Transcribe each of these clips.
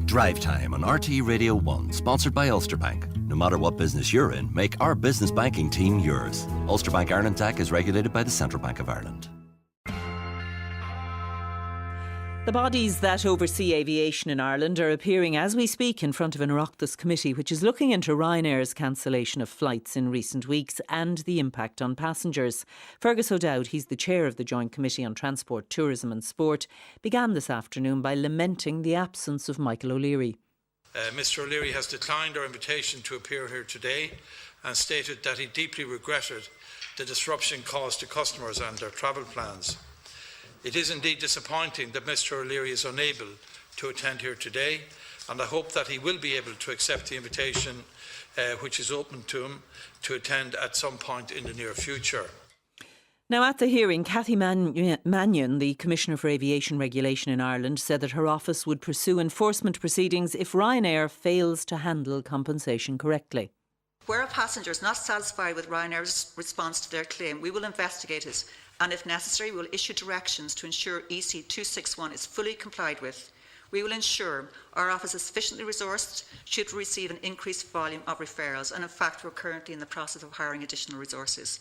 Drivetime on RTE Radio 1, sponsored by Ulster Bank. No matter what business you're in, make our business banking team yours. Ulster Bank Ireland TAC is regulated by the Central Bank of Ireland. The bodies that oversee aviation in Ireland are appearing as we speak in front of an Oireachtas committee which is looking into Ryanair's cancellation of flights in recent weeks and the impact on passengers. Fergus O'Dowd, he's the chair of the Joint Committee on Transport, Tourism and Sport, began this afternoon by lamenting the absence of Michael O'Leary. Mr O'Leary has declined our invitation to appear here today and stated that he deeply regretted the disruption caused to customers and their travel plans. It is indeed disappointing that Mr O'Leary is unable to attend here today, and I hope that he will be able to accept the invitation which is open to him to attend at some point in the near future. Now, at the hearing, Cathy Mannion, the Commissioner for Aviation Regulation in Ireland, said that her office would pursue enforcement proceedings if Ryanair fails to handle compensation correctly. Where a passenger is not satisfied with Ryanair's response to their claim, we will investigate it, and if necessary, we will issue directions to ensure EC 261 is fully complied with. We will ensure our office is sufficiently resourced should we receive an increased volume of referrals, and in fact we're currently in the process of hiring additional resources.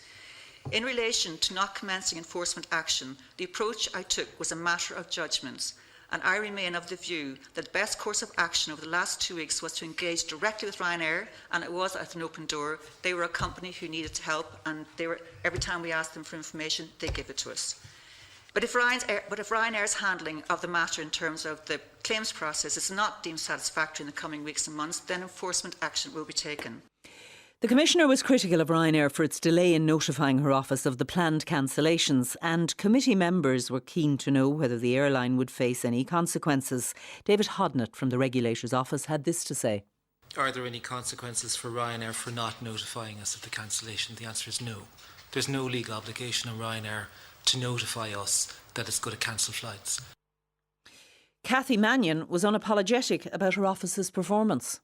In relation to not commencing enforcement action, the approach I took was a matter of judgment, and I remain of the view that the best course of action over the last 2 weeks was to engage directly with Ryanair, and it was at an open door. They were a company who needed help, and every time we asked them for information, they gave it to us. But if Ryanair's handling of the matter in terms of the claims process is not deemed satisfactory in the coming weeks and months, then enforcement action will be taken. The Commissioner was critical of Ryanair for its delay in notifying her office of the planned cancellations, and committee members were keen to know whether the airline would face any consequences. David Hodnett from the Regulator's Office had this to say. Are there any consequences for Ryanair for not notifying us of the cancellation? The answer is no. There's no legal obligation on Ryanair to notify us that it's going to cancel flights. Cathy Mannion was unapologetic about her office's performance.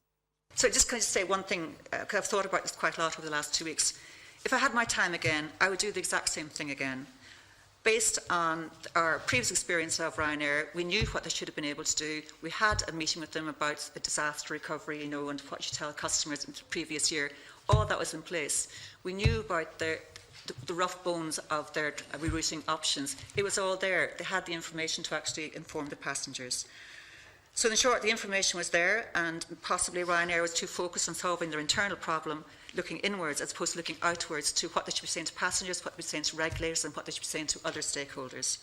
So just can I just say one thing, because I've thought about this quite a lot over the last 2 weeks. If I had my time again, I would do the exact same thing again. Based on our previous experience of Ryanair, we knew what they should have been able to do. We had a meeting with them about the disaster recovery, and what you tell customers in the previous year. All that was in place. We knew about the rough bones of their rerouting options. It was all there. They had the information to actually inform the passengers. So in short, the information was there, and possibly Ryanair was too focused on solving their internal problem, looking inwards as opposed to looking outwards to what they should be saying to passengers, what they should be saying to regulators, and what they should be saying to other stakeholders.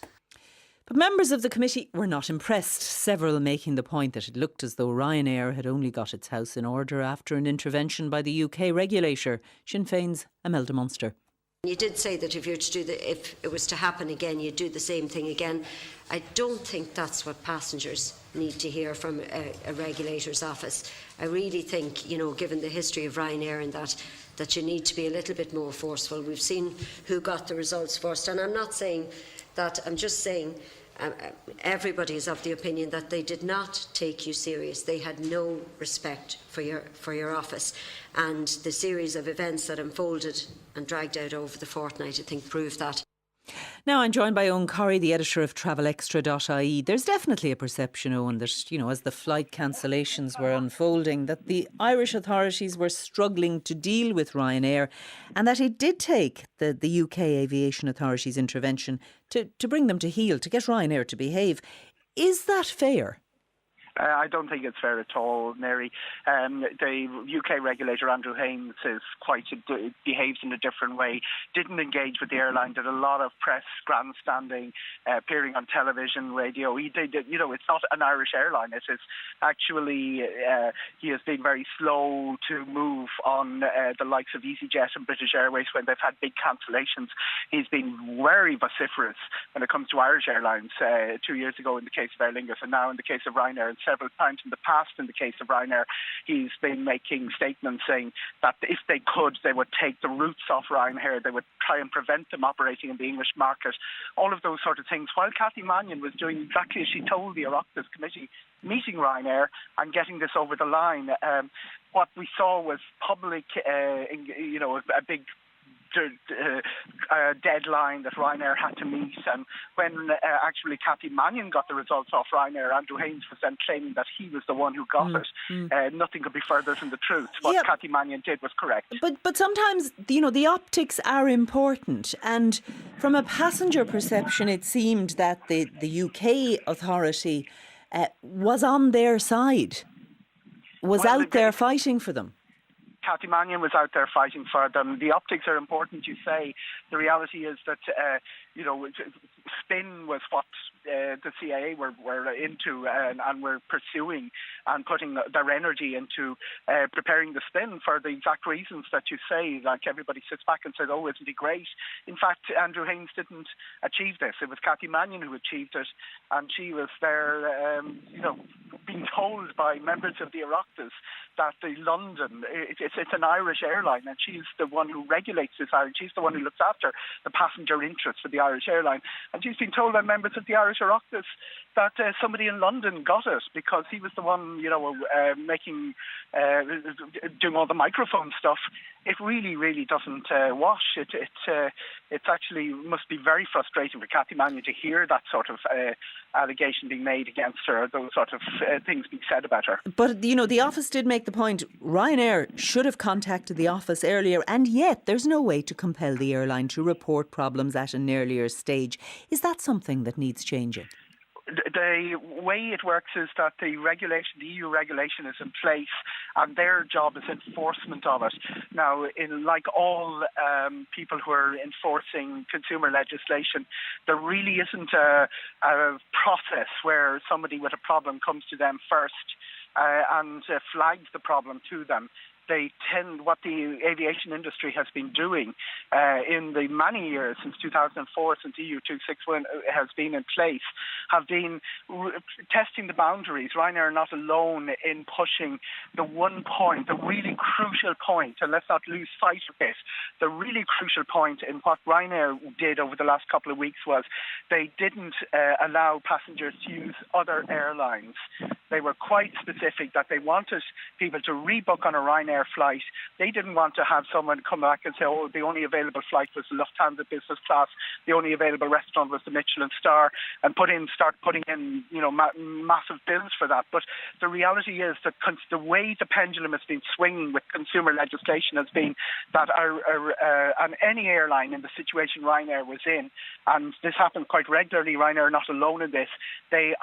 But members of the committee were not impressed, several making the point that it looked as though Ryanair had only got its house in order after an intervention by the UK regulator, Sinn Féin's Imelda Munster. You did say that if it was to happen again, you'd do the same thing again. I don't think that's what passengers need to hear from a regulator's office. I really think, given the history of Ryanair and that you need to be a little bit more forceful. We've seen who got the results first, and I'm not saying that. I'm just saying everybody is of the opinion that they did not take you serious. They had no respect for your office, and the series of events that unfolded and dragged out over the fortnight, I think, proved that. Now I'm joined by Eoghan Corry, the editor of TravelExtra.ie. There's definitely a perception, Eoghan, that, as the flight cancellations were unfolding, that the Irish authorities were struggling to deal with Ryanair, and that it did take the UK aviation authorities' intervention to bring them to heel, to get Ryanair to behave. Is that fair? I don't think it's fair at all, Mary. The UK regulator, Andrew Haines, behaves in a different way, didn't engage with the airline, did a lot of press grandstanding, appearing on television, radio. It's not an Irish airline. It is actually, he has been very slow to move on the likes of EasyJet and British Airways when they've had big cancellations. He's been very vociferous when it comes to Irish airlines, 2 years ago in the case of Aer Lingus, and now in the case of Ryanair, and several times in the past in the case of Ryanair. He's been making statements saying that if they could, they would take the routes off Ryanair, they would try and prevent them operating in the English market, all of those sort of things, while Cathy Mannion was doing exactly as she told the Oireachtas committee, meeting Ryanair and getting this over the line. What we saw was public, a big deadline that Ryanair had to meet. And when actually Cathy Mannion got the results off Ryanair, Andrew Haines was then claiming that he was the one who got it. Nothing could be further from the truth. What Cathy Mannion did was correct. But sometimes, the optics are important. And from a passenger perception, it seemed that the UK authority was on their side, was out there fighting for them. Cathy Mannion was out there fighting for them. The optics are important, you say. The reality is that, spin was what the CIA were into and were pursuing and putting their energy into preparing the spin for the exact reasons that you say. Like, everybody sits back and says, oh, isn't he great? In fact, Andrew Haines didn't achieve this. It was Cathy Mannion who achieved it, and she was there, being told by members of the Oireachtas that the London, it's an Irish airline, and she's the one who regulates this airline. She's the one who looks after the passenger interests of the Irish airline. And she's been told by members of the Irish Oireachtas that somebody in London got it because he was the one, doing all the microphone stuff. It really, really doesn't wash. It's actually must be very frustrating for Cathy Mannion to hear that sort of allegation being made against her, those sort of things being said about her. But, the office did make the point, Ryanair should have contacted the office earlier, and yet there's no way to compel the airline to report problems at an earlier stage. Is that something that needs changing? The way it works is that the EU regulation is in place, and their job is enforcement of it. Now, like all people who are enforcing consumer legislation, there really isn't a process where somebody with a problem comes to them first and flags the problem to them. What the aviation industry has been doing in the many years since 2004, since EU 261 has been in place, have been testing the boundaries. Ryanair are not alone in pushing the one point, the really crucial point, and let's not lose sight of it. The really crucial point in what Ryanair did over the last couple of weeks was they didn't allow passengers to use other airlines. They were quite specific that they wanted people to rebook on a Ryanair flight. They didn't want to have someone come back and say, oh, the only available flight was Lufthansa business class, the only available restaurant was the Michelin star, and start putting in massive bills for that. But the reality is that the way the pendulum has been swinging with consumer legislation has been that on any airline in the situation Ryanair was in, and this happened quite regularly, Ryanair are not alone in this, they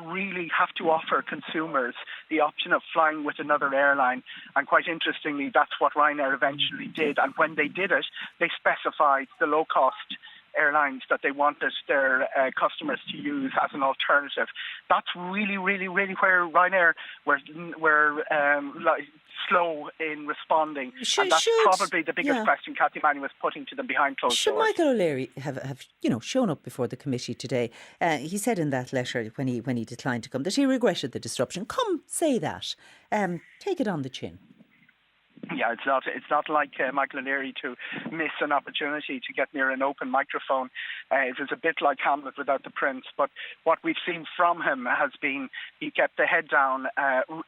really have to offer consumers the option of flying with another airline. And quite interestingly, that's what Ryanair eventually did. And when they did it, they specified the low-cost airlines that they wanted their customers to use as an alternative. That's really, really, really where Ryanair were slow in responding. And that's probably the biggest question Cathy Mannion was putting to them behind closed doors. Should Michael O'Leary have shown up before the committee today? He said in that letter when he declined to come that he regretted the disruption. Come, say that. Take it on the chin. Yeah, it's not like Michael O'Leary to miss an opportunity to get near an open microphone. It was a bit like Hamlet without the prince. But what we've seen from him has been he kept the head down,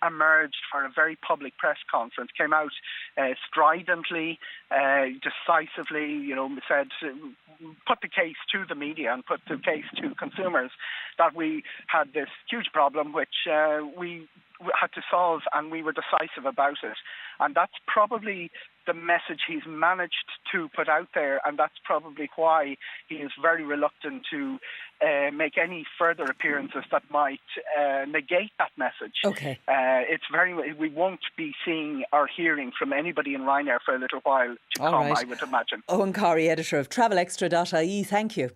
emerged for a very public press conference, came out stridently, decisively, said, put the case to the media and put the case to consumers that we had this huge problem which we had to solve, and we were decisive about it. And that's probably the message he's managed to put out there, and that's probably why he is very reluctant to make any further appearances that might negate that message. Okay. We won't be seeing or hearing from anybody in Ryanair for a little while to come, right. I would imagine. Eoghan Corry, editor of TravelExtra.ie, thank you.